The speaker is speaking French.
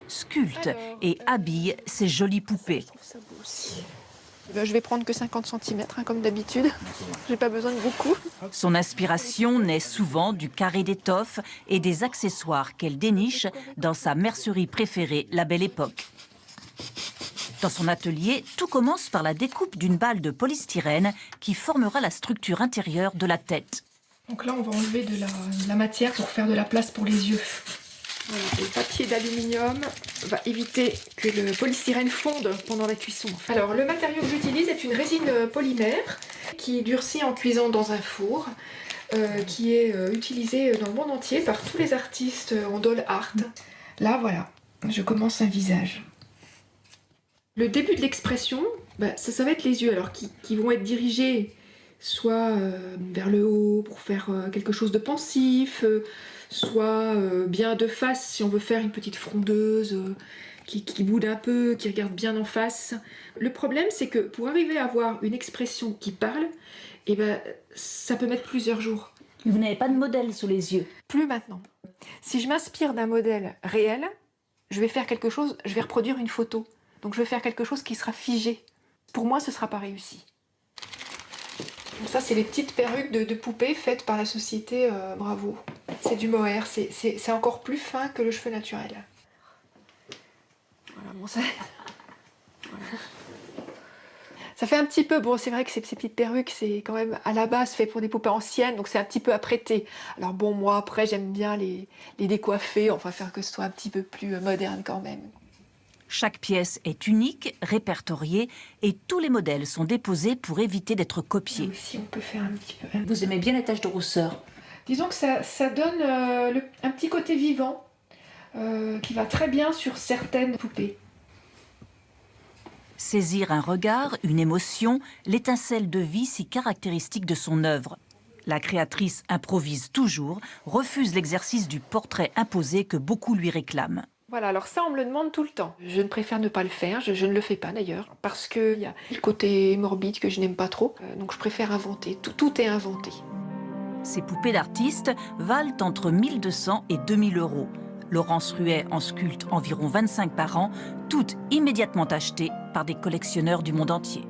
sculpte et habille ces jolies poupées. Je trouve ça beau aussi. Je vais prendre que 50 cm, comme d'habitude. J'ai pas besoin de beaucoup. Son inspiration naît souvent du carré d'étoffe et des accessoires qu'elle déniche dans sa mercerie préférée, la Belle Époque. Dans son atelier, tout commence par la découpe d'une balle de polystyrène qui formera la structure intérieure de la tête. Donc là, on va enlever de la matière pour faire de la place pour les yeux. Voilà, le papier d'aluminium va éviter que le polystyrène fonde pendant la cuisson. Alors, le matériau que j'utilise est une résine polymère qui durcit en cuisant dans un four, qui est utilisée dans le monde entier par tous les artistes en doll art. Là, voilà, je commence un visage. Le début de l'expression, ça va être les yeux, alors qui vont être dirigés soit vers le haut pour faire quelque chose de pensif, soit bien de face si on veut faire une petite frondeuse qui boude un peu, qui regarde bien en face. Le problème, c'est que pour arriver à avoir une expression qui parle, ça peut mettre plusieurs jours. Vous n'avez pas de modèle sous les yeux? Plus maintenant. Si je m'inspire d'un modèle réel, je vais faire quelque chose, je vais reproduire une photo. Donc je vais faire quelque chose qui sera figé. Pour moi, ce ne sera pas réussi. Ça, c'est les petites perruques de poupées faites par la société Bravo. C'est du mohair, c'est encore plus fin que le cheveu naturel. Voilà, bon, ça fait un petit peu... Bon, c'est vrai que ces petites perruques, c'est quand même à la base fait pour des poupées anciennes, donc c'est un petit peu apprêté. Alors bon, moi, après, j'aime bien les décoiffer, enfin faire que ce soit un petit peu plus moderne quand même. Chaque pièce est unique, répertoriée, et tous les modèles sont déposés pour éviter d'être copiés. Là aussi, on peut faire un petit peu. Vous aimez bien les taches de rousseur? Disons que ça donne un petit côté vivant qui va très bien sur certaines poupées. Saisir un regard, une émotion, l'étincelle de vie si caractéristique de son œuvre. La créatrice improvise toujours, refuse l'exercice du portrait imposé que beaucoup lui réclament. Voilà, alors ça, on me le demande tout le temps. Je ne préfère ne pas le faire, je ne le fais pas d'ailleurs, parce qu'il y a le côté morbide que je n'aime pas trop, donc je préfère inventer, tout est inventé. Ces poupées d'artistes valent entre 1 200 et 2 000 euros. Laurence Ruet en sculpte environ 25 par an, toutes immédiatement achetées par des collectionneurs du monde entier.